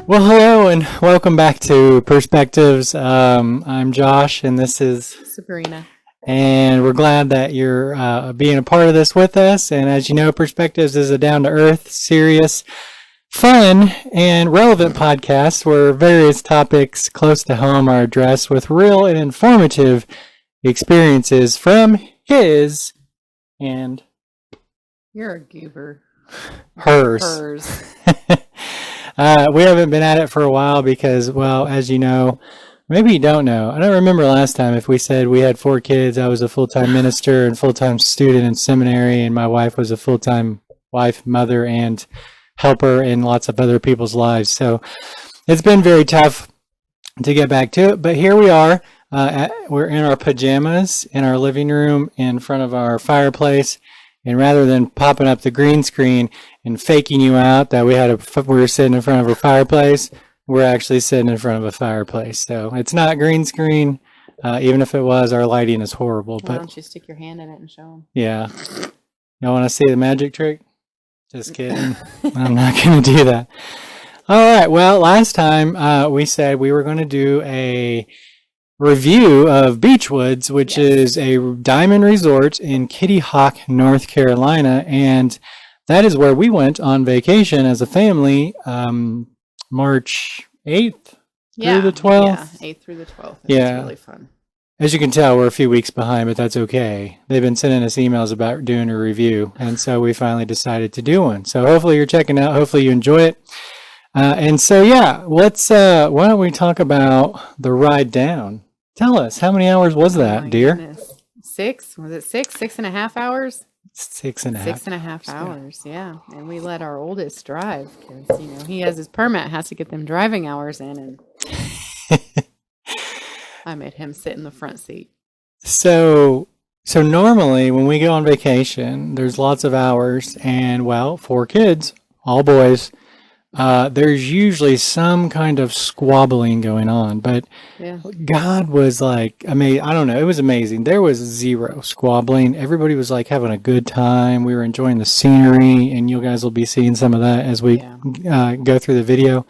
Well, hello and welcome back to Perspectives. I'm Josh, and this is Sabrina. and we're glad that you're being a part of this with us. And as you know, Perspectives is a down-to-earth, serious, fun, and relevant podcast where various topics close to home are addressed with real and informative experiences from his and You're a goober. hers. Hers. We haven't been at it for a while because, well, as you know, maybe you don't know. I don't remember last time if we said we had 4 kids. I was a full-time minister and full-time student in seminary, and my wife was a full-time wife, mother, and helper in lots of other people's lives. So it's been very tough to get back to it. But here we are. We're in our pajamas in our living room in front of our fireplace. And rather than popping up the green screen and faking you out that we were sitting in front of a fireplace, we're actually sitting in front of a fireplace. So it's not green screen. Even if it was, our lighting is horrible. Why But don't you stick your hand in it and show them? yeah, you want to see the magic trick? Just kidding. I'm not going to do that. All right. Well, last time we said we were going to do a review of Beachwoods, which is a diamond resort in Kitty Hawk, North Carolina, and that is where we went on vacation as a family, March 8th through the 12th. Yeah, 8th through the 12th. Yeah. It's really fun. As you can tell, we're a few weeks behind, but that's okay. They've been sending us emails about doing a review, and so we finally decided to do one. So hopefully you're checking out. Hopefully you enjoy it. And so, yeah, why don't we talk about the ride down? Tell us, how many hours was that, My dear? goodness. 6? Was it 6? 6.5 hours? 6.5. 6.5 hours, yeah. And we let our oldest drive because, he has his permit, has to get them driving hours in, and I made him sit in the front seat. So normally when we go on vacation, there's lots of hours, and well, 4 kids, all boys. There's usually some kind of squabbling going on, but Yeah. God was like, I don't know, it was amazing. There was 0 squabbling. Everybody was like having a good time. We were enjoying the scenery, and you guys will be seeing some of that as we go through the video.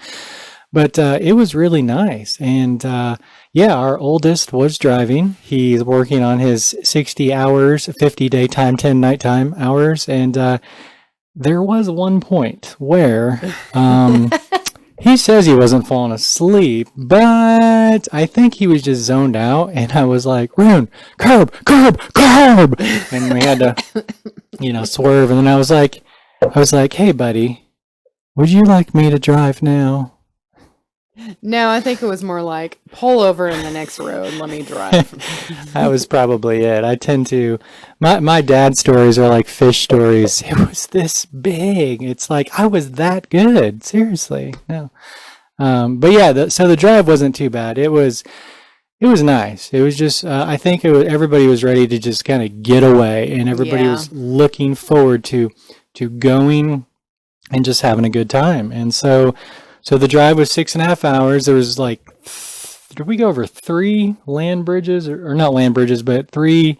But it was really nice. And our oldest was driving. He's working on his 60 hours, 50 daytime, 10 nighttime hours, and there was one point where he says he wasn't falling asleep, but I think he was just zoned out, and I was like, Rune, curb, curb, curb! And we had to, swerve, and then I was like, hey, buddy, would you like me to drive now? No, I think it was more like, pull over in the next road, let me drive. That was probably it. I tend to, my dad's stories are like fish stories. It was this big. It's like, I was that good. Seriously. No. But yeah, so the drive wasn't too bad. It was nice. It was just, I think everybody was ready to just kind of get away, and everybody was looking forward to going and just having a good time. And so the drive was 6.5 hours. There was like, did we go over 3 land bridges or not land bridges, but 3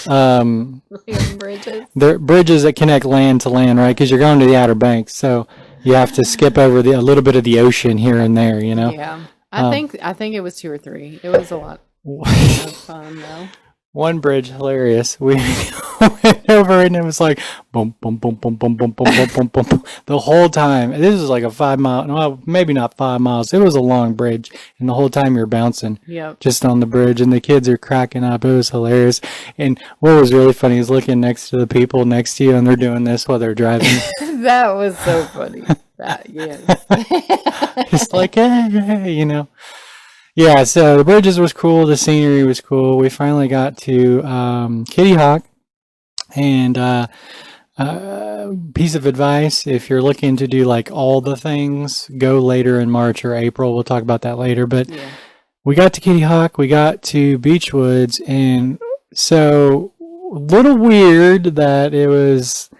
bridges. They're bridges that connect land to land, right? Because you're going to the Outer Banks, so you have to skip over a little bit of the ocean here and there, Yeah, I think it was 2 or 3. It was a lot of fun though. One bridge, hilarious. We went over and it was like boom, boom, boom, boom, boom, boom, boom, boom, boom, boom, boom, the whole time. This is like a 5 mile, well, maybe not 5 miles. It was a long bridge, and the whole time you're bouncing just on the bridge, and the kids are cracking up. It was hilarious. And what was really funny is looking next to the people next to you, and they're doing this while they're driving. That was so funny. It's like, hey. Yeah, so the bridges was cool. The scenery was cool. We finally got to Kitty Hawk. And piece of advice, if you're looking to do like all the things, go later in March or April. We'll talk about that later. But we got to Kitty Hawk. We got to Beachwoods. And so a little weird that it was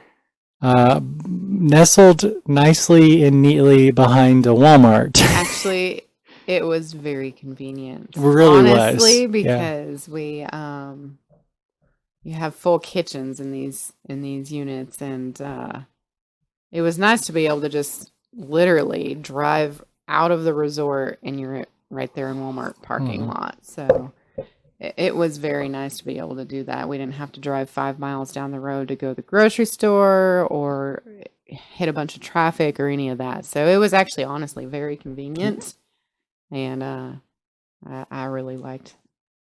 nestled nicely and neatly behind a Walmart. Actually, it was very convenient. It really honestly, was. because we you have full kitchens in these units, and it was nice to be able to just literally drive out of the resort and you're right there in Walmart parking lot. So it was very nice to be able to do that. We didn't have to drive 5 miles down the road to go to the grocery store or hit a bunch of traffic or any of that. So it was actually honestly very convenient. And I really liked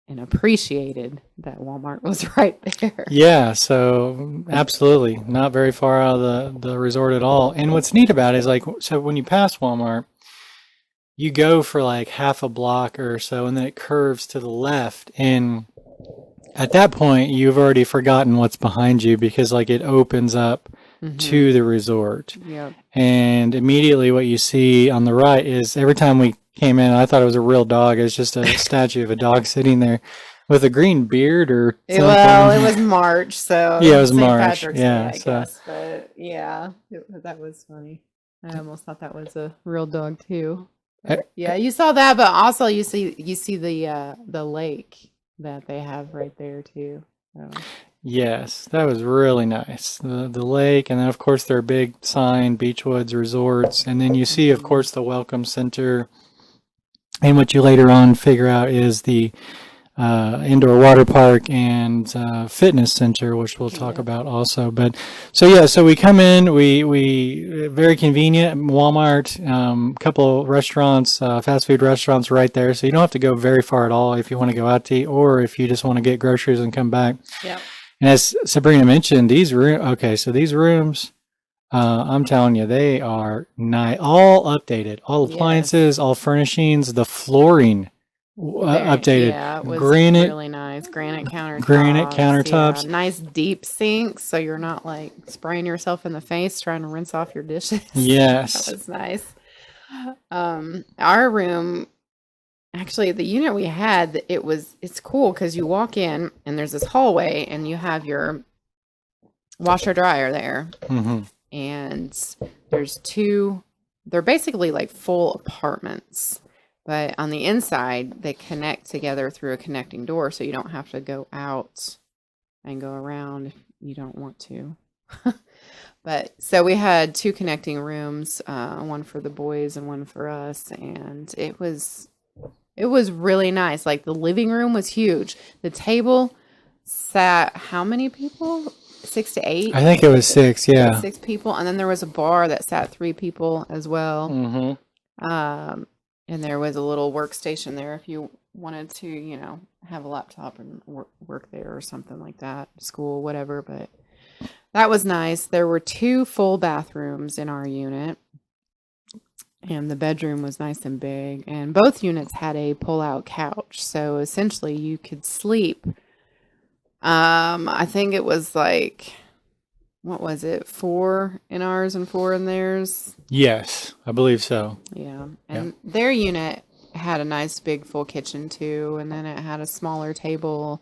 and appreciated that Walmart was right there. Yeah, so absolutely. Not very far out of the resort at all. And what's neat about it is like, so when you pass Walmart, you go for like half a block or so, and then it curves to the left. And at that point, you've already forgotten what's behind you because like it opens up to the resort. Yep. And immediately what you see on the right is every time we came in, I thought it was a real dog. It was just a statue of a dog sitting there with a green beard or something. Well, it was March, so yeah, it was St. March. Patrick's Yeah, Day, I so guess. But yeah, that was funny. I almost thought that was a real dog too. Yeah, you saw that, but also you see the lake that they have right there too. So. yes, that was really nice. The lake, and then of course their big sign, Beachwoods Resorts, and then you see, of course, the Welcome Center. And what you later on figure out is the indoor water park and fitness center, which we'll talk about also. But so yeah, so we come in, we very convenient Walmart, couple restaurants, fast food restaurants right there, so you don't have to go very far at all if you want to go out to eat or if you just want to get groceries and come back. Yeah. And as Sabrina mentioned, these rooms. I'm telling you, they are all updated, all appliances, all furnishings, the flooring updated. Yeah, it was granite, really nice. Granite countertops. Yeah, nice deep sinks, so you're not like spraying yourself in the face trying to rinse off your dishes. Yes. That was nice. Our room, actually, the unit we had, it's cool because you walk in and there's this hallway and you have your washer dryer there. Mm-hmm. And there's they're basically like full apartments, but on the inside they connect together through a connecting door, so you don't have to go out and go around if you don't want to. But so we had 2 connecting rooms, one for the boys and one for us, and it was really nice. Like the living room was huge. The table sat how many people? 6 to 8. I think it was 6. Yeah, 6 people, and then there was a bar that sat 3 people as well. Mm-hmm. And there was a little workstation there if you wanted to, have a laptop and work there or something like that, school, whatever. But that was nice. There were 2 full bathrooms in our unit, and the bedroom was nice and big. And both units had a pull-out couch, so essentially you could sleep. I think it was like, what was it? 4 in ours and 4 in theirs. Yes, I believe so. Yeah. And their unit had a nice big full kitchen too. And then it had a smaller table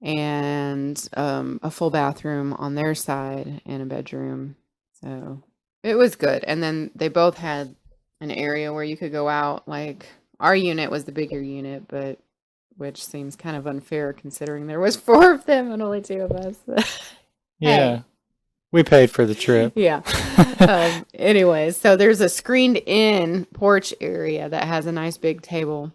and a full bathroom on their side and a bedroom. So it was good. And then they both had an area where you could go out. Like our unit was the bigger unit, but which seems kind of unfair considering there was 4 of them and only 2 of us. Yeah. Hey. We paid for the trip. Yeah. Anyways, so there's a screened-in porch area that has a nice big table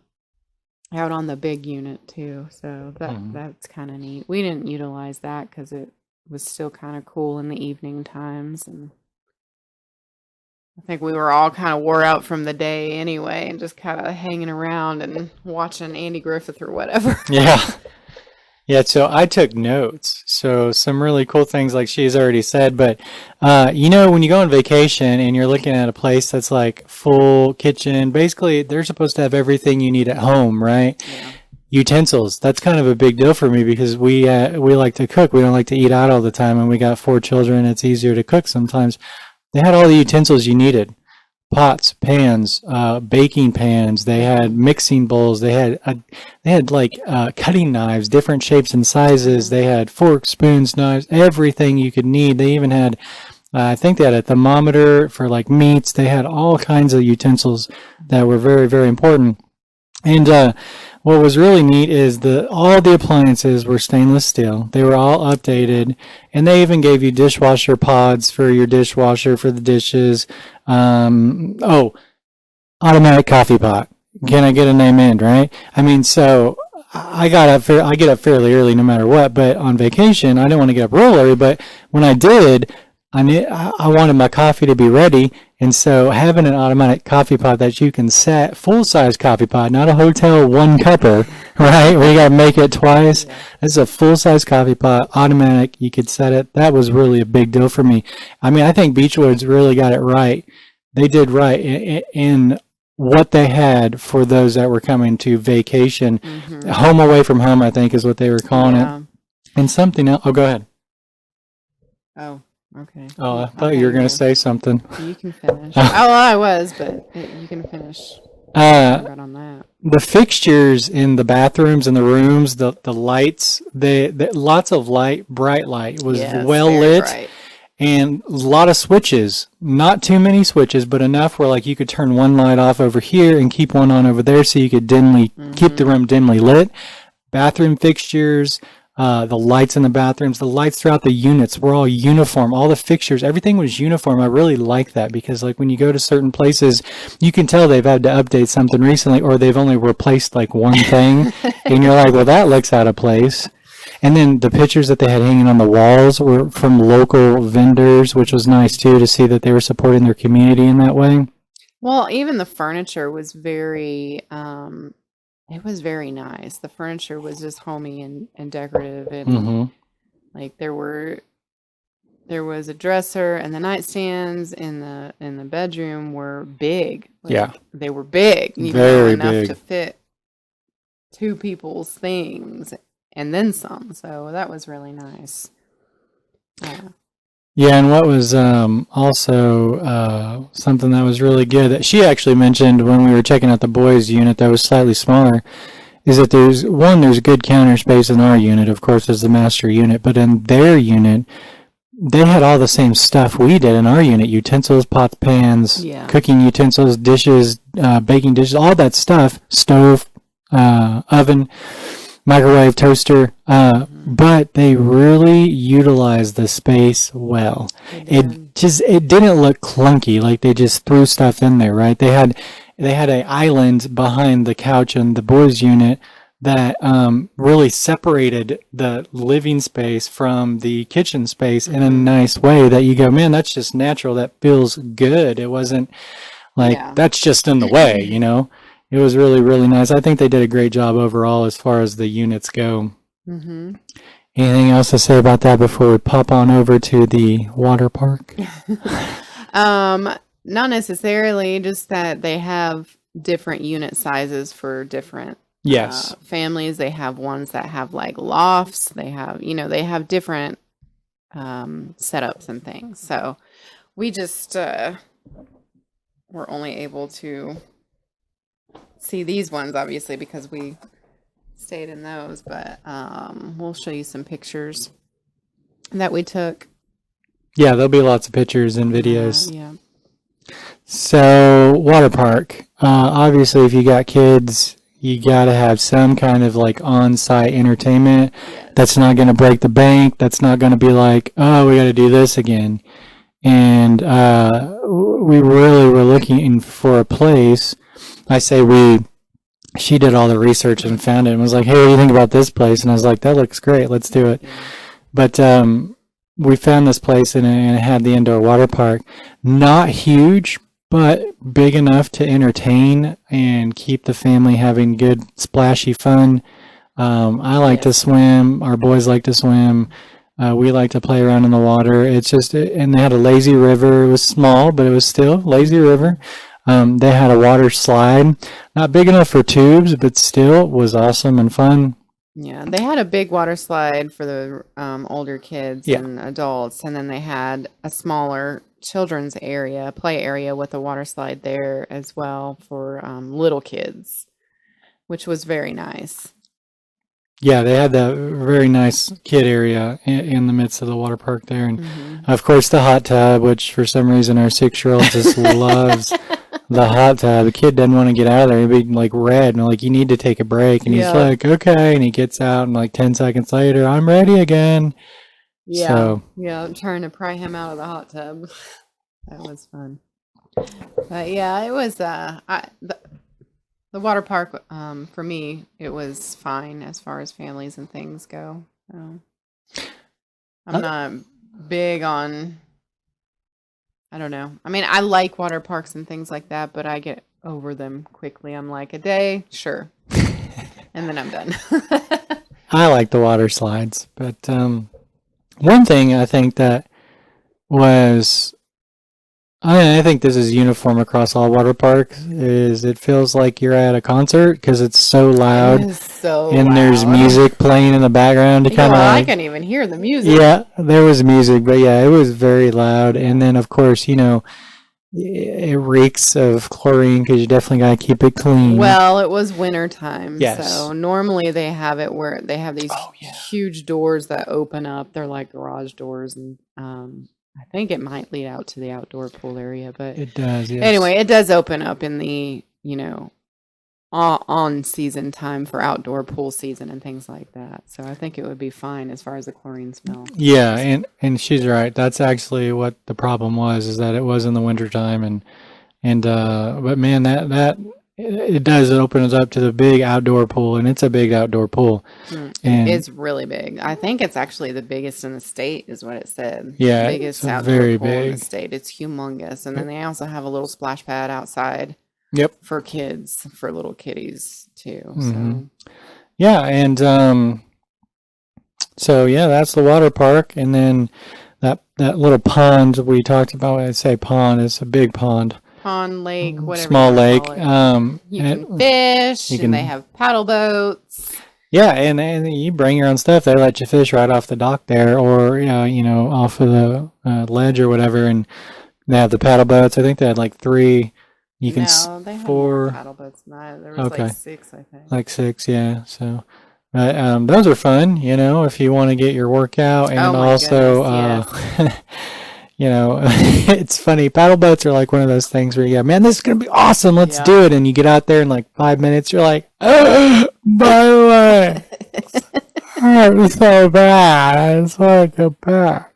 out on the big unit too. So that's kind of neat. We didn't utilize that because it was still kind of cool in the evening times, and I think we were all kind of wore out from the day anyway and just kind of hanging around and watching Andy Griffith or whatever. Yeah. Yeah, so I took notes. So some really cool things like she's already said, but when you go on vacation and you're looking at a place that's like full kitchen, basically they're supposed to have everything you need at home, right? Yeah. Utensils. That's kind of a big deal for me because we like to cook. We don't like to eat out all the time, and we got 4 children. It's easier to cook sometimes. They had all the utensils you needed. Pots, pans, baking pans. They had mixing bowls. They had like cutting knives, different shapes and sizes. They had forks, spoons, knives, everything you could need. They even had, I think they had a thermometer for like meats. They had all kinds of utensils that were very, very important. And what was really neat is all the appliances were stainless steel. They were all updated, and they even gave you dishwasher pods for your dishwasher for the dishes. automatic coffee pot. Can I get an amen, right? I mean, so I get up fairly early no matter what, but on vacation, I didn't want to get up real early, but when I did, I wanted my coffee to be ready, and so having an automatic coffee pot that you can set, full-size coffee pot, not a hotel one-cupper, right? We got to make it twice. Yeah. This is a full-size coffee pot, automatic. You could set it. That was really a big deal for me. I mean, I think Beachwoods really got it right. They did right in what they had for those that were coming to vacation. Home away from home, I think, is what they were calling it. And something else. Oh, go ahead. Oh, okay. Oh, I thought you were going to say something. You can finish. I was, but you can finish. Right on that. The fixtures in the bathrooms and the rooms, the lights, lots of light, bright light was well lit. Bright. And a lot of switches, not too many switches, but enough where like you could turn one light off over here and keep one on over there so you could keep the room dimly lit. Bathroom fixtures, the lights in the bathrooms, the lights throughout the units were all uniform. All the fixtures, everything was uniform. I really like that because like when you go to certain places, you can tell they've had to update something recently or they've only replaced like one thing. And you're like, well, that looks out of place. And then the pictures that they had hanging on the walls were from local vendors, which was nice too to see that they were supporting their community in that way. Well, even the furniture was very, it was very nice. The furniture was just homey and decorative, and like there was a dresser, and the nightstands in the bedroom were big. Like, they were big, very enough big to fit two people's things. And then some, so that was really nice. Yeah, and what was also something that was really good that she actually mentioned when we were checking out the boys' unit that was slightly smaller is that there's good counter space in our unit, of course, as the master unit, but in their unit, they had all the same stuff we did in our unit: utensils, pots, pans, cooking utensils, dishes, baking dishes, all that stuff, stove, oven, microwave, toaster, but they really utilized the space well. It didn't look clunky, like they just threw stuff in there, right? They had an island behind the couch in the boys' unit that really separated the living space from the kitchen space in a nice way that you go, man, that's just natural. That feels good. It wasn't like that's just in the way, you know? It was really, really nice. I think they did a great job overall as far as the units go. Anything else to say about that before we pop on over to the water park? Not necessarily, just that they have different unit sizes for different families. They have ones that have like lofts. They have, they have different setups and things. So we just were only able to see these ones, obviously, because we stayed in those, but we'll show you some pictures that we took. Yeah, there'll be lots of pictures and videos. So, water park. Obviously, if you got kids, you got to have some kind of like on-site entertainment. That's not going to break the bank. That's not going to be like, oh, we got to do this again. And we really were looking for a place. I say she did all the research and found it and was like, hey, what do you think about this place? And I was like, that looks great. Let's do it. But we found this place and it had the indoor water park. Not huge, but big enough to entertain and keep the family having good, splashy fun. I like to swim. Our boys like to swim. We like to play around in the water. It's just, and they had a lazy river. It was small, but it was still lazy river. They had a water slide, not big enough for tubes, but still was awesome and fun. Yeah, they had a big water slide for the older kids and adults, and then they had a smaller children's area, play area with a water slide there as well for little kids, which was very nice. Yeah, they had that very nice kid area in the midst of the water park there. And, of course, the hot tub, which for some reason our 6-year-old just loves the hot tub. The kid doesn't want to get out of there. He'd be like red and like, you need to take a break. And he's like, okay. And he gets out and like 10 seconds later, I'm ready again. Yeah. So, I'm trying to pry him out of the hot tub. That was fun. But yeah, it was the water park for me it was fine as far as families and things go. So, I'm not big on I don't know. I mean, I like water parks and things like that, but I get over them quickly. I'm like a day, sure, and then I'm done. I like the water slides, but one thing I think that was I think this is uniform across all water parks is it feels like you're at a concert because it's so loud It is so and there's loud. music playing in the background to Yeah, kind of I like can even hear the music. yeah, there was music, but yeah, it was very loud. And then of course, you know, it reeks of chlorine because you definitely got to keep it clean. Well, it was winter time, Yes. so normally they have it where they have these Oh, yeah. huge doors that open up. They're like garage doors, and I think it might lead out to the outdoor pool area. But It does, yes. anyway, it does open up in the on season time for outdoor pool season and things like that. So I think it would be fine as far as the chlorine smell. Yeah, and she's right. That's actually what the problem was, is that it was in the wintertime and but man, that it does, it opens up to the big outdoor pool, and it's a big outdoor pool. And It's really big. I think it's actually the biggest in the state, is what it said. Yeah, Biggest it's outdoor very pool in the big. state. It's humongous. And then they also have a little splash pad outside Yep. for kids, for little kitties too. Mhm. Yeah, and so yeah, that's the water park, and then that little pond we talked about. When I say pond, it's a big pond. So pond, lake, whatever. Small you lake. wanna call it. You and can fish, you and they can- have paddle boats. Yeah, and you bring your own stuff. They let you fish right off the dock there, or you know, off of the ledge or whatever. And they have the paddle boats. I think they had like 3. You can No, they have 4, more paddle boats than that. There was Okay. like 6, I think. like 6. Yeah, so. Those are fun, you know, if you want to get your workout, and Oh my also, goodness, you know, it's funny. Paddle boats are like one of those things where you go, man, this is gonna be awesome. Let's Yeah. do it, and you get out there in like 5 minutes. You're like, oh, by the way, it was so bad. I just want to go back.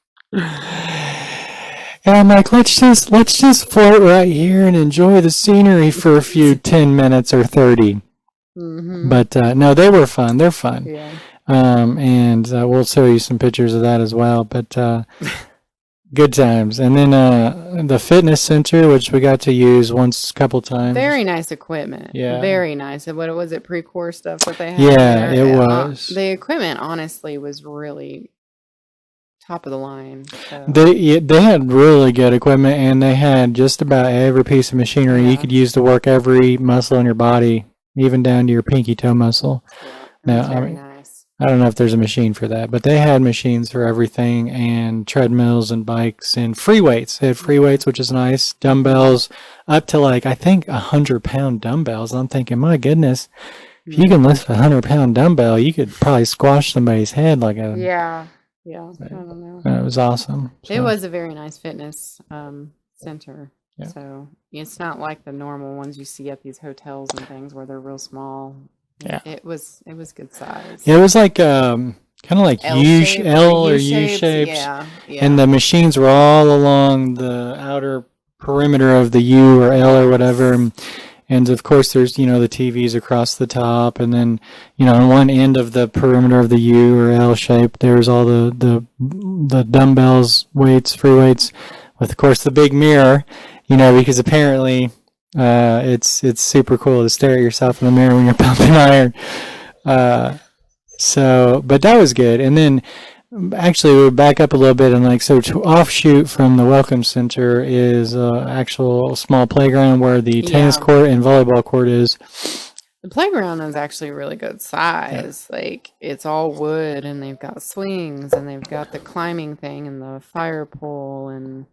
And I'm like, let's just float right here and enjoy the scenery for a few 10 minutes or 30. Mhm. But no, they were fun. They're fun. Yeah. And we'll show you some pictures of that as well. But good times. And then the fitness center, which we got to use a couple times. Very nice equipment. Yeah. Very nice. And what was it, pre-core stuff that they had? Yeah, there? it was. The equipment, honestly, was really top of the line. So. They had really good equipment, and they had just about every piece of machinery you Yeah. could use to work every muscle in your body, even down to your pinky toe muscle. Yeah, it Now, was I very mean, nice. I don't know if there's a machine for that, but they had machines for everything, and treadmills and bikes and free weights. They had free weights, which is nice. Dumbbells up to like, I think 100-pound dumbbells. I'm thinking, my goodness, if you can lift a 100-pound dumbbell, you could probably squash somebody's head like a. Yeah. Yeah. I don't know. It was awesome. It So, was a very nice fitness center. Yeah. So it's not like the normal ones you see at these hotels and things where they're real small. Yeah. It was good size. Yeah, it was like kind of like L or U shapes. Yeah. Yeah. And the machines were all along the outer perimeter of the U or L or whatever. And of course, there's, you know, the TVs across the top. And then, you know, on one end of the perimeter of the U or L shape, there's all the dumbbells, weights, free weights, with, of course, the big mirror, you know, because apparently it's super cool to stare at yourself in the mirror when you're pumping iron. But that was good. And then actually we'll back up a little bit, and like, so to offshoot from the Welcome Center is actual small playground where the tennis Yeah. court and volleyball court is. The playground is actually really good size. Like, it's all wood, and they've got swings, and they've got the climbing thing, and the fire pole, and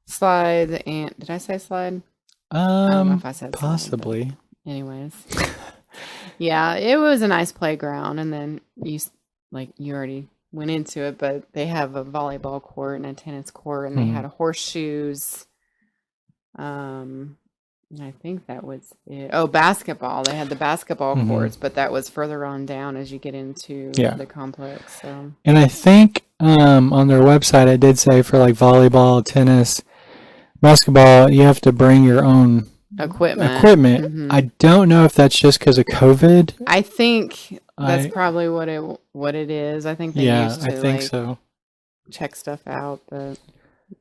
slide. And did I say slide? I don't know if I said slide, but Possibly. anyways, yeah, it was a nice playground. And then you already went into it, but they have a volleyball court and a tennis court, and they had horseshoes. And I think that was it. Oh, basketball. They had the basketball courts, but that was further on down as you get into the complex. So, And I think on their website it did say for like volleyball, tennis, basketball, you have to bring your own equipment. equipment. I don't know if that's just because of COVID. I think that's probably what it is. I think they used to I think so. check stuff out, but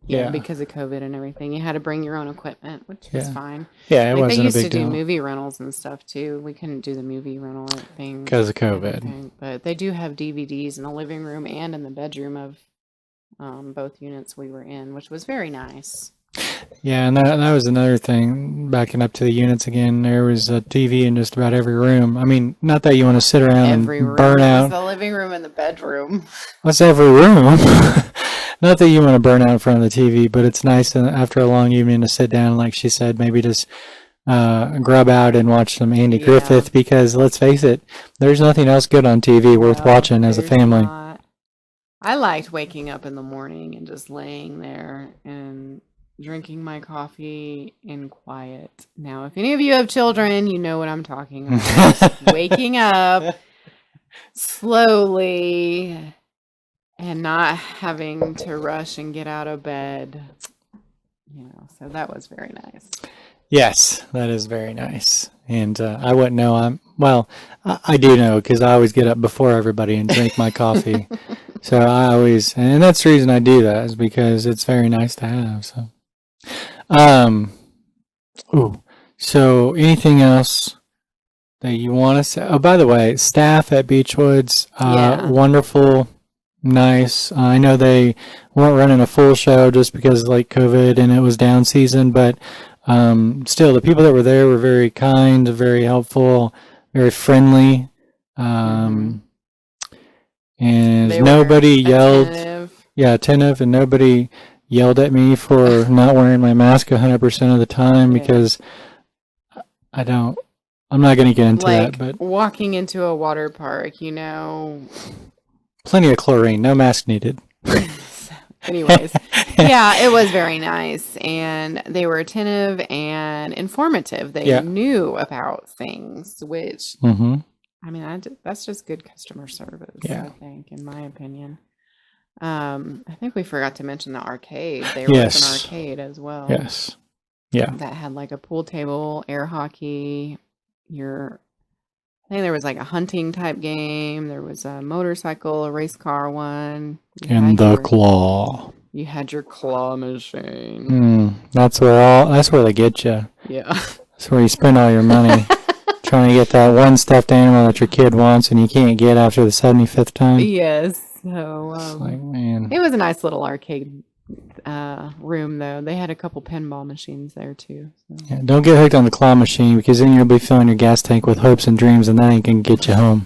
because of COVID and everything, you had to bring your own equipment, which is fine. Yeah, it like wasn't they used a big to deal. do movie rentals and stuff too. We couldn't do the movie rental thing because of COVID. But they do have DVDs in the living room and in the bedroom of both units we were in, which was very nice. Yeah, and that was another thing. Backing up to the units again, there was a TV in just about every room. I mean, not that you want to sit around and burn out. The living room and the bedroom. What's every room? Not that you want to burn out in front of the TV, but it's nice after a long evening to sit down, like she said, maybe just grub out and watch some Andy Griffith, because let's face it, there's nothing else good on TV worth watching as a family. Not. I liked waking up in the morning and just laying there and drinking my coffee in quiet. Now, if any of you have children, you know what I'm talking about. Just waking up slowly and not having to rush and get out of bed. So that was very nice. Yes, that is very nice. And I wouldn't know. I do know, because I always get up before everybody and drink my coffee. So I always, and that's the reason I do that, is because it's very nice to have. So. So anything else that you want to say? Oh, by the way, staff at Beachwoods, wonderful, nice. I know they weren't running a full show just because like COVID and it was down season, but still the people that were there were very kind, very helpful, very friendly. And nobody yelled. Attentive, and nobody yelled at me for not wearing my mask 100% of the time, because I'm not going to get into that, but walking into a water park, plenty of chlorine, no mask needed. Anyways, it was very nice, and they were attentive and informative. They knew about things, which, I mean, that's just good customer service, I think, in my opinion. I think we forgot to mention the arcade. There was an arcade as well. Yes. Yeah. That had like a pool table, air hockey. I think there was like a hunting type game. There was a motorcycle, a race car one. And the claw. You had your claw machine. That's where they get you. Yeah. That's where you spend all your money. Trying to get that one stuffed animal that your kid wants and you can't get after the 75th time. Yes. So man, it was a nice little arcade room, though. They had a couple pinball machines there too. So. Yeah, don't get hooked on the claw machine, because then you'll be filling your gas tank with hopes and dreams, and that ain't gonna get you home.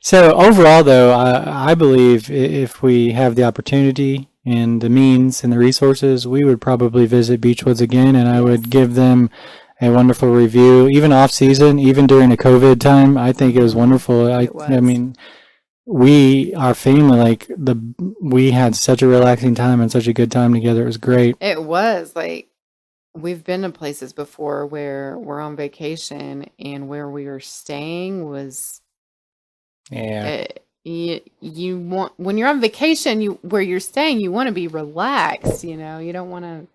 So overall, though, I believe if we have the opportunity and the means and the resources, we would probably visit Beachwoods again, and I would give them a wonderful review, even off season, even during a COVID time. I think it was wonderful. I mean, our family, we had such a relaxing time and such a good time together. It was great. It was we've been to places before where we're on vacation and where we were staying was, you want, when you're on vacation, where you're staying, you want to be relaxed. You don't want to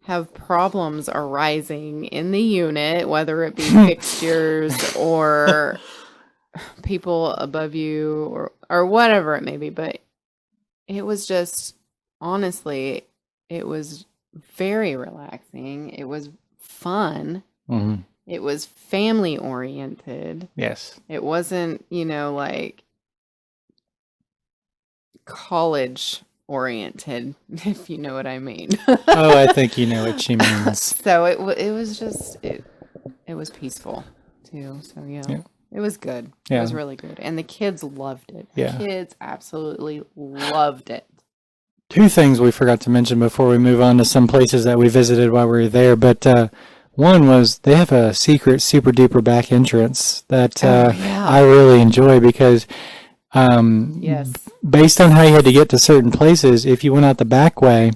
have problems arising in the unit, whether it be fixtures or people above you or whatever it may be. But it was just, honestly, it was very relaxing. It was fun. Mm-hmm. It was family oriented. Yes. It wasn't, like college oriented, if you know what I mean. Oh, I think you know what she means. So it was just it was peaceful too. So it was good. It was really good, and the kids loved it. The kids absolutely loved it. Two things we forgot to mention before we move on to some places that we visited while we were there, but one was they have a secret super duper back entrance that I really enjoy, because based on how you had to get to certain places, if you went out the back way,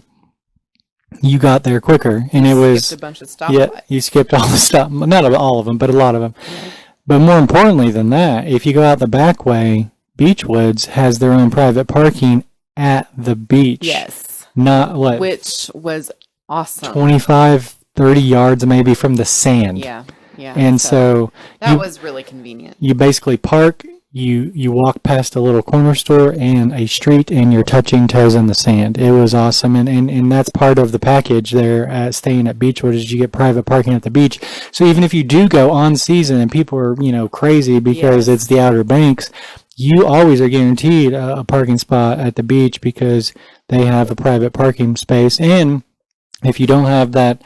you got there quicker, and it was a bunch of stoplights. You skipped all the stop, not all of them, but a lot of them. Yeah. But more importantly than that, if you go out the back way, Beachwoods has their own private parking at the beach. Yes. not what, which was awesome. 25, 30 yards maybe from the sand. Yeah. And so that was really convenient. You basically park, you walk past a little corner store and a street, and you're touching toes in the sand. It was awesome, and that's part of the package there at staying at Beachwood is you get private parking at the beach. So even if you do go on season and people are crazy because it's the Outer Banks, you always are guaranteed a parking spot at the beach because they have a private parking space. And if you don't have that,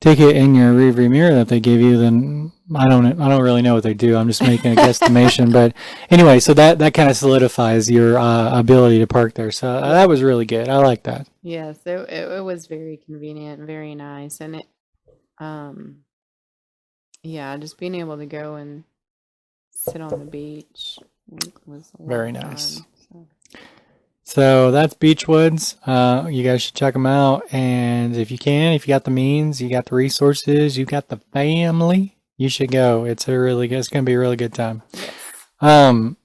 ticket in your rearview mirror that they give you, then I don't really know what they do. I'm just making a guesstimation. But anyway, so that kind of solidifies your ability to park there. So that was really good. I like that. Yes, it was very convenient, very nice, and it, just being able to go and sit on the beach was a lot Very of nice. fun, So that's Beachwoods. You guys should check them out. And if you got the means, you got the resources, you got the family, you should go. It's going to be a really good time. So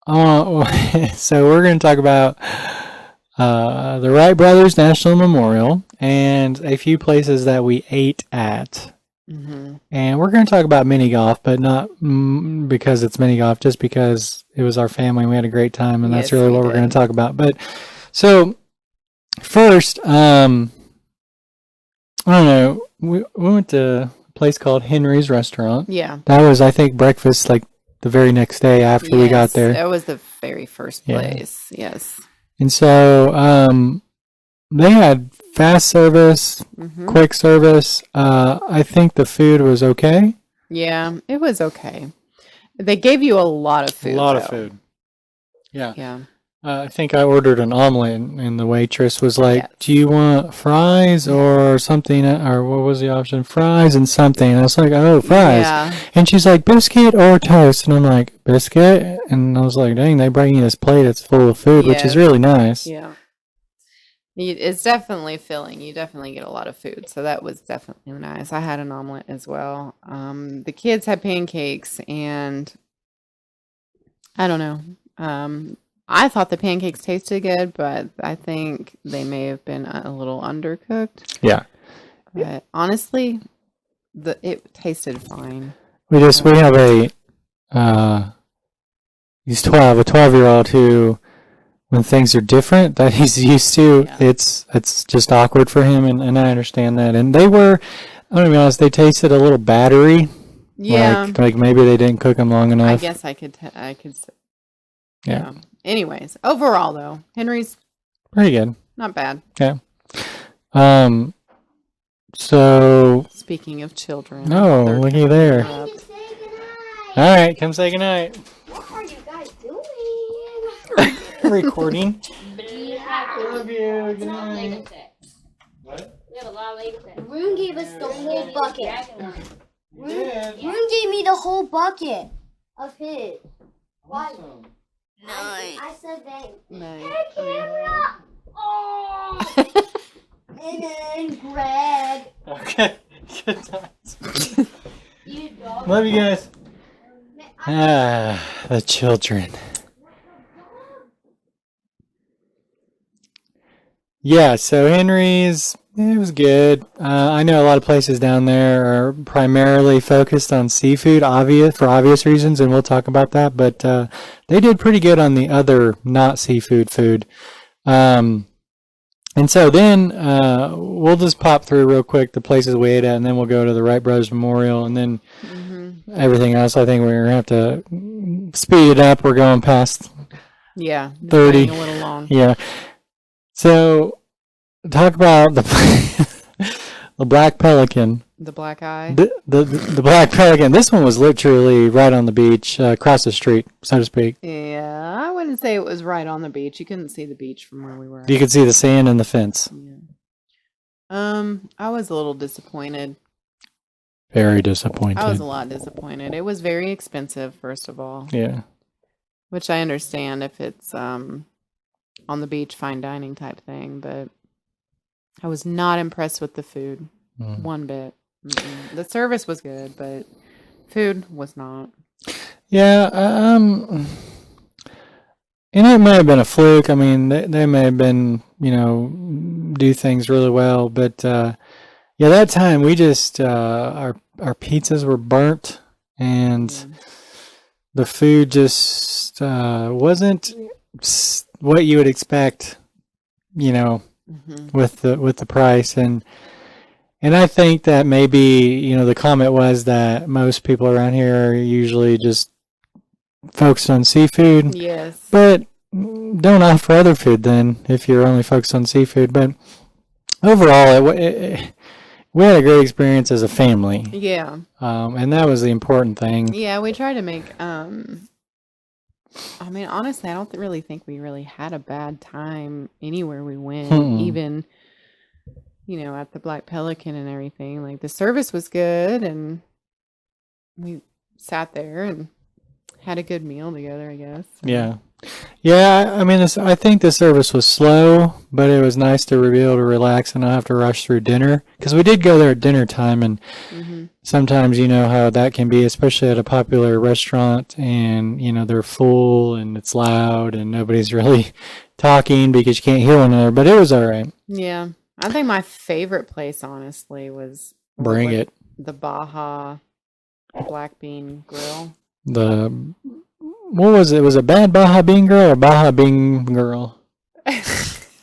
we're going to talk about the Wright Brothers National Memorial and a few places that we ate at. Mm-hmm. And we're going to talk about mini golf, but not because it's mini golf, just because it was our family and we had a great time, and that's really what we're going to talk about. But so first, I don't know, we went to a place called Henry's Restaurant. Yeah. That was, I think, breakfast like the very next day after we got there. That was the very first place. Yes. And so they had fast service, quick service. I think the food was okay. Yeah, it was okay. They gave you a lot of food. Of food. Yeah. Yeah. I think I ordered an omelet, and the waitress was like, "Do you want fries or something?" Or what was the option? Fries and something. And I was like, "Oh, fries." Yeah. And she's like, "Biscuit or toast?" And I'm like, "Biscuit." And I was like, "Dang, they bring you this plate that's full of food, which is really nice." Yeah. It's definitely filling. You definitely get a lot of food. So that was definitely nice. I had an omelet as well. The kids had pancakes, and I don't know. I thought the pancakes tasted good, but I think they may have been a little undercooked. Yeah. But honestly, it tasted fine. We have a 12-year-old who, when things are different that he's used to, it's just awkward for him, and I understand that. And they were, I'm gonna be honest, they tasted a little battery. Yeah. Like maybe they didn't cook them long enough. I guess I could. Yeah. Anyways, overall though, Henry's pretty good. Not bad. Yeah. So. Speaking of children. Oh, looky there. All right, come say goodnight. What are you guys doing? Recording. Love you. Good night. What? We have a lot of Lego sets. Rune gave us the whole bucket. Rune gave me the whole bucket of his. Why? Nice. I said that. Nice. Hey, camera! Oh! And then Greg. Okay. Good times. Love you guys. The children. Yeah, so Henry's, it was good. I know a lot of places down there are primarily focused on seafood, for obvious reasons, and we'll talk about that, but they did pretty good on the other not seafood food. And so then we'll just pop through real quick the places we ate at, and then we'll go to the Wright Brothers Memorial, and then everything else. I think we're going to have to speed it up. We're going past 30. A little long. Yeah. So, talk about the Black Pelican. The black eye. The Black Pelican. This one was literally right on the beach, across the street, so to speak. Yeah, I wouldn't say it was right on the beach. You couldn't see the beach from where we were. You could see the sand and the fence. Yeah. I was a little disappointed. Very disappointed. I was a lot disappointed. It was very expensive, first of all. Yeah. Which I understand if it's on the beach, fine dining type thing, but I was not impressed with the food one bit. The service was good, but food was not. Yeah, And it may have been a fluke. I mean, they may have been, do things really well. But yeah, that time we just our pizzas were burnt, and the food just wasn't what you would expect, with the price. And I think that maybe, the comment was that most people around here are usually just focused on seafood. Yes. But don't offer other food then if you're only focused on seafood. But overall, we had a great experience as a family. Yeah. And that was the important thing. Yeah, we tried to make, I mean, honestly, I don't really think we really had a bad time anywhere we went, even, at the Black Pelican and everything. Like, the service was good, and we sat there and had a good meal together, I guess. Yeah. Yeah, I mean, I think the service was slow, but it was nice to be able to relax and not have to rush through dinner. Because we did go there at dinner time, and sometimes you know how that can be, especially at a popular restaurant, and, they're full, and it's loud, and nobody's really talking because you can't hear one another, but it was all right. Yeah. I think my favorite place, honestly, was Bring it. The Baja Black Bean Grill. What was it? Was it Bad Baja Bean Girl or Baja Bean Girl?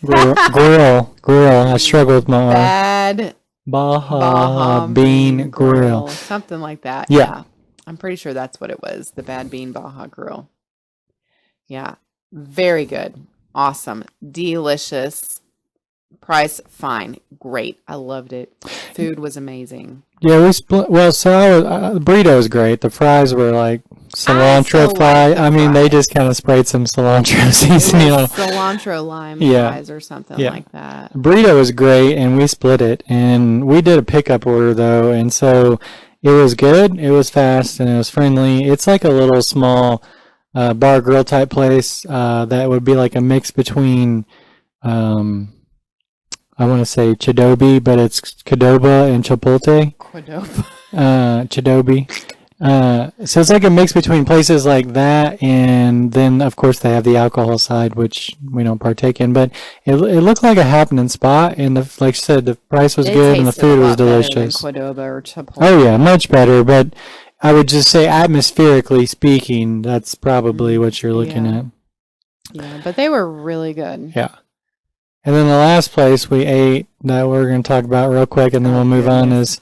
Grill. I struggle with my R. Bad Baja Bean Grill. Something like that. Yeah. I'm pretty sure that's what it was. The Bad Bean Baja Grill. Yeah. Very good. Awesome. Delicious. Price, fine. Great. I loved it. Food was amazing. Yeah, we split. Well, so the burrito was great. The fries were like cilantro fries. I mean, they just kind of sprayed some cilantro seasoning. Cilantro lime fries or something like that. The burrito was great, and we split it. And we did a pickup order, though, and so it was good. It was fast, and it was friendly. It's like a little small bar grill type place that would be like a mix between... I want to say Chidobe, but it's Qdoba and Chipotle. Chidobe. So it's like a mix between places like that, and then of course they have the alcohol side, which we don't partake in. But it looked like a happening spot, and like you said, the price was good and the food was delicious. Qdoba or Chipotle. Oh yeah, much better. But I would just say, atmospherically speaking, that's probably what you're looking at. Yeah, but they were really good. Yeah. And then the last place we ate that we're going to talk about real quick, and then we'll move on, is,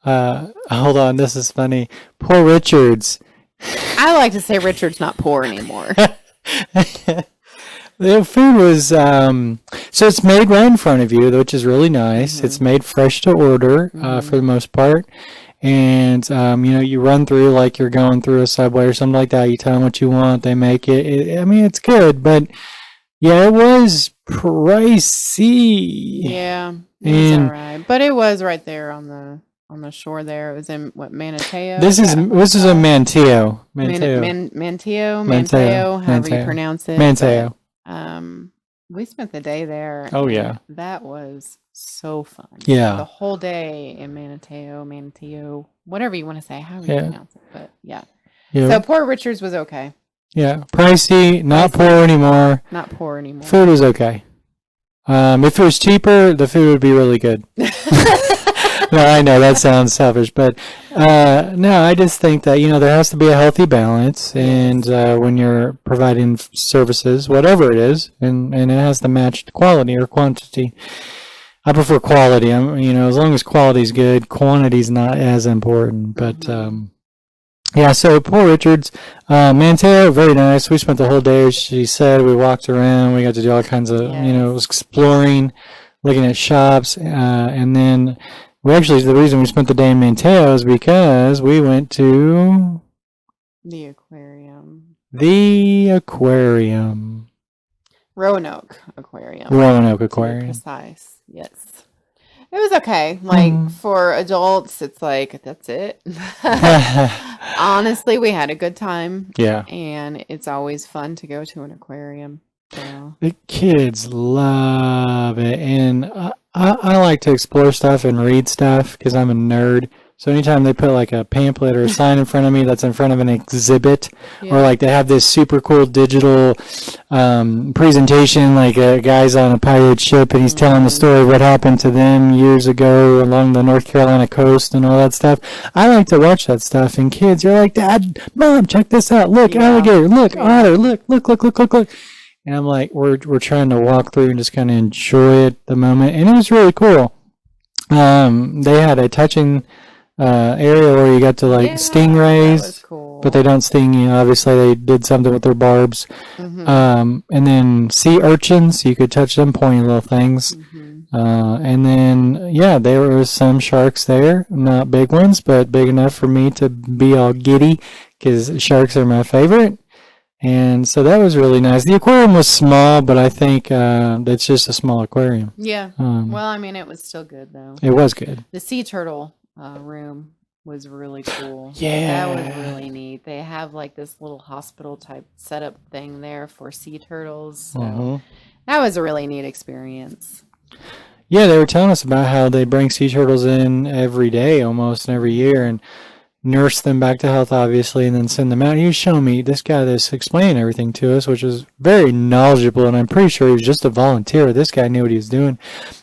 hold on, this is funny. Poor Richard's. I like to say Richard's not poor anymore. The food was, so it's made right in front of you, which is really nice. It's made fresh to order for the most part. And, you run through like you're going through a Subway or something like that. You tell them what you want, they make it. I mean, it's good, but... yeah, it was pricey. Yeah, it's all right, but it was right there on the shore. There, it was in Manitoba. This is a Manteo. Manteo, however you pronounce it. Manteo. We spent the day there. Oh yeah, that was so fun. Yeah, the whole day in Maniteo, whatever you want to say, however you pronounce it. But yeah. So Port Richards was okay. Yeah, pricey, not poor anymore. Not poor anymore. Food was okay. If it was cheaper, the food would be really good. No, I know that sounds selfish, but no, I just think that, there has to be a healthy balance, and when you're providing services, whatever it is, and it has to match quality or quantity. I prefer quality. As long as quality's good, quantity's not as important, but... yeah, so Port Richards, Manteo, very nice. We spent the whole day, she said. We walked around. We got to do all kinds of, exploring, looking at shops. And then the reason we spent the day in Manteo is because we went to... the aquarium. Roanoke Aquarium. Precise, yes. It was okay. Like, for adults, it's like, that's it. Honestly, we had a good time. Yeah. And it's always fun to go to an aquarium. So. The kids love it. And I like to explore stuff and read stuff because I'm a nerd. So anytime they put like a pamphlet or a sign in front of me that's in front of an exhibit, Yeah. or like they have this super cool digital presentation, like a guy's on a pirate ship and he's telling the story of what happened to them years ago along the North Carolina coast and all that stuff. I like to watch that stuff. And kids, you're like, Dad, Mom, check this out. Look, alligator. Look, otter. Look. And I'm like, we're trying to walk through and just kind of enjoy it the moment. And it was really cool. They had a touching area where you got to like stingrays, that was cool. but they don't sting you. Obviously, they did something with their barbs. And then sea urchins, you could touch them, pointy little things. And then, there were some sharks there, not big ones, but big enough for me to be all giddy because sharks are my favorite. And so that was really nice. The aquarium was small, but I think it's just a small aquarium. Yeah. Well, I mean, it was still good, though. It was good. The sea turtle room was really cool. Yeah. That was really neat. They have like this little hospital type setup thing there for sea turtles. So that was a really neat experience. Yeah, they were telling us about how they bring sea turtles in every day almost and every year and nurse them back to health, obviously, and then send them out. He was showing me this guy that's explaining everything to us, which was very knowledgeable, and I'm pretty sure he was just a volunteer. This guy knew what he was doing,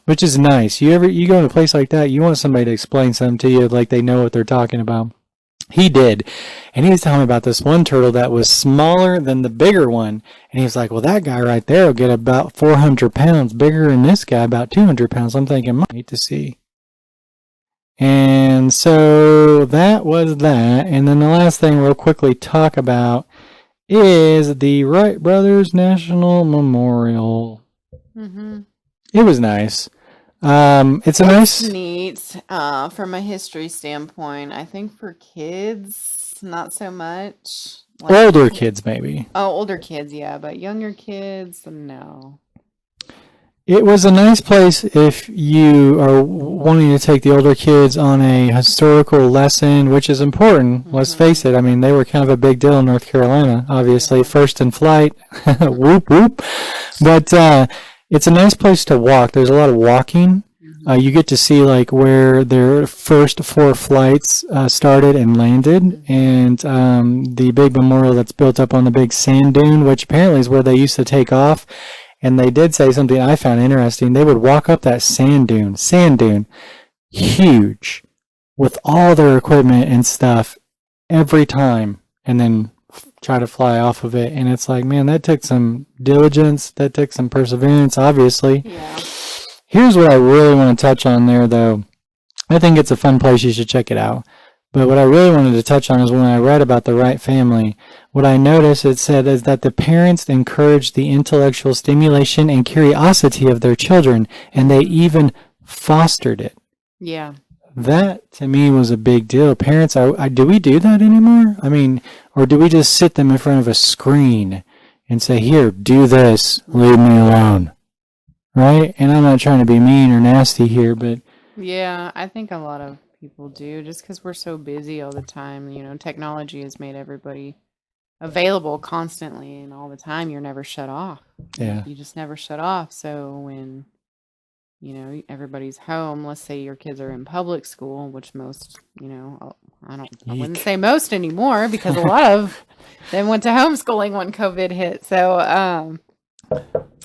which is nice. You go to a place like that, you want somebody to explain something to you like they know what they're talking about. He did, and he was telling me about this one turtle that was smaller than the bigger one, and he was like, well, that guy right there will get about 400 pounds bigger than this guy, about 200 pounds. I'm thinking, might need to see. And so that was that. And then the last thing we'll quickly talk about is the Wright Brothers National Memorial. It was nice. It's neat from a history standpoint. I think for kids, not so much. Like, older kids, maybe. Oh, older kids, yeah. But younger kids, no. It was a nice place if you are wanting to take the older kids on a historical lesson, which is important. Let's face it. I mean, they were kind of a big deal in North Carolina, obviously. First in flight. Whoop, whoop. But it's a nice place to walk. There's a lot of walking. You get to see like where their first 4 flights started and landed, and the big memorial that's built up on the big sand dune, which apparently is where they used to take off. And they did say something I found interesting. They would walk up that sand dune, huge, with all their equipment and stuff every time, and then try to fly off of it. And it's like, man, that took some diligence. That took some perseverance, obviously. Yeah. Here's what I really want to touch on there, though. I think it's a fun place. You should check it out. But what I really wanted to touch on is when I read about the Wright family, what I noticed it said is that the parents encouraged the intellectual stimulation and curiosity of their children, and they even fostered it. Yeah. That, to me, was a big deal. Parents, do we do that anymore? I mean, or do we just sit them in front of a screen and say, here, do this, leave me alone? Right? And I'm not trying to be mean or nasty here, but... Yeah, I think a lot of people do, just because we're so busy all the time. You know, technology has made everybody available constantly and all the time. You're never shut off. Yeah. You just never shut off. So when, you know, everybody's home, let's say your kids are in public school, which most, you know, I wouldn't say most anymore, because a lot of them went to homeschooling when COVID hit. So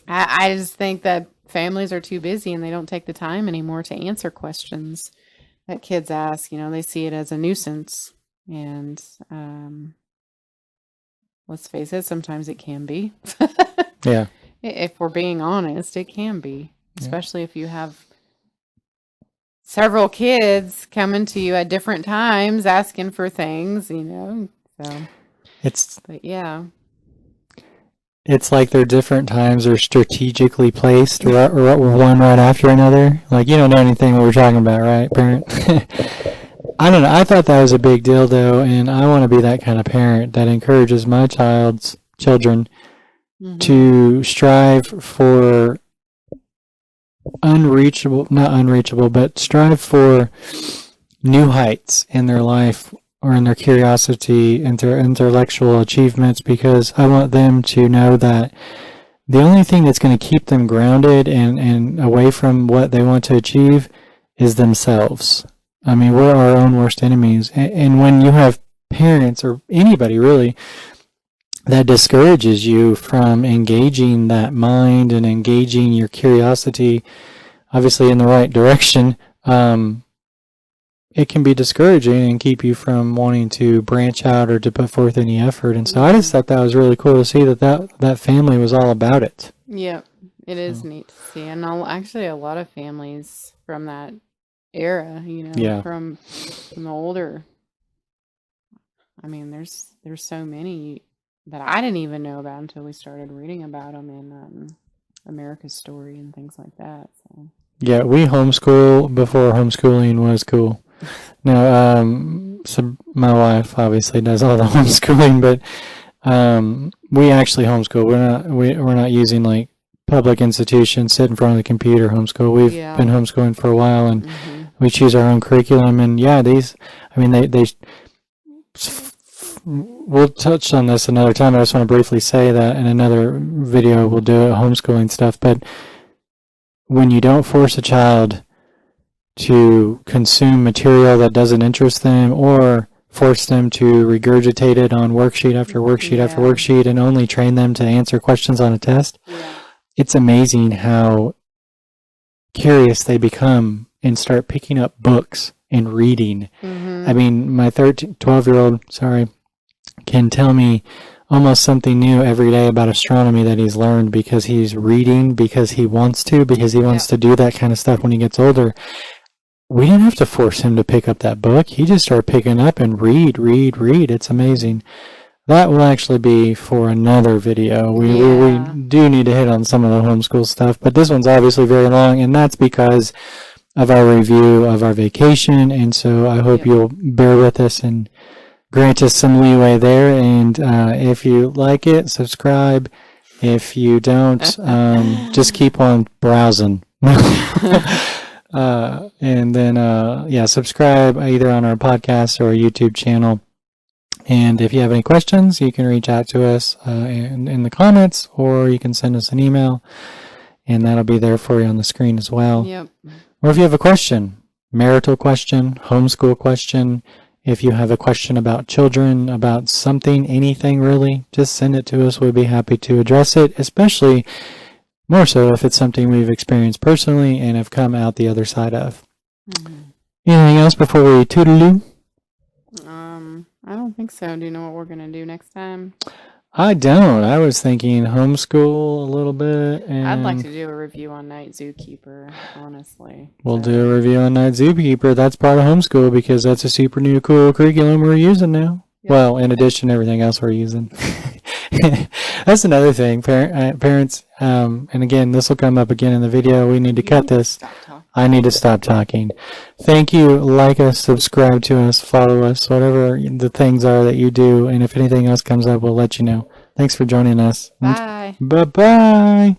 I just think that families are too busy and they don't take the time anymore to answer questions that kids ask. You know, they see it as a nuisance, and let's face it, sometimes it can be. Yeah. If we're being honest, it can be, especially if you have several kids coming to you at different times asking for things, you know. So but yeah. It's like their different times are strategically placed, or one right after another. Like, you don't know anything what we're talking about, right, parent? I don't know. I thought that was a big deal, though, and I want to be that kind of parent that encourages my children to strive for strive for new heights in their life, or in their curiosity and their intellectual achievements, because I want them to know that the only thing that's going to keep them grounded and away from what they want to achieve is themselves. I mean, we're our own worst enemies. And when you have parents or anybody really that discourages you from engaging that mind and engaging your curiosity, obviously in the right direction, it can be discouraging and keep you from wanting to branch out or to put forth any effort. And so I just thought that was really cool to see that family was all about it. Yep, it is neat to see. And actually a lot of families from that era, from the older. I mean, there's so many that I didn't even know about until we started reading about them in America's Story and things like that. So. Yeah, we homeschool before homeschooling was cool. Now, so my wife obviously does all the homeschooling, but we actually homeschool. We're not using like public institutions, sit in front of the computer homeschool. We've been homeschooling for a while, and we choose our own curriculum. And yeah, we'll touch on this another time. I just want to briefly say that in another video we'll do homeschooling stuff. But when you don't force a child to consume material that doesn't interest them, or force them to regurgitate it on worksheet after worksheet after worksheet, and only train them to answer questions on a test, it's amazing how curious they become and start picking up books and reading. I mean, my 12-year-old, can tell me almost something new every day about astronomy that he's learned because he's reading, because he wants to do that kind of stuff when he gets older. We didn't have to force him to pick up that book. He just started picking up and read. It's amazing. That will actually be for another video. We do need to hit on some of the homeschool stuff, but this one's obviously very long, and that's because of our review of our vacation. And so I hope you'll bear with us and grant us some leeway there. And if you like it, subscribe. If you don't, just keep on browsing. And then, subscribe either on our podcast or our YouTube channel. And if you have any questions, you can reach out to us in the comments, or you can send us an email, and that'll be there for you on the screen as well. Yep. Or if you have a question, marital question, homeschool question, if you have a question about children, about something, anything really, just send it to us. We'd be happy to address it, especially more so if it's something we've experienced personally and have come out the other side of. Anything else before we toodaloo? I don't think so. Do you know what we're going to do next time? I don't. I was thinking homeschool a little bit. And I'd like to do a review on Night Zookeeper, honestly. We'll do a review on Night Zookeeper. That's part of homeschool because that's a super new cool curriculum we're using now. Yep. Well, in addition to everything else we're using. That's another thing, parents. And again, this will come up again in the video. We need to cut this. I need to stop talking. Thank you. Like us, subscribe to us, follow us, whatever the things are that you do. And if anything else comes up, we'll let you know. Thanks for joining us. Bye. Bye-bye.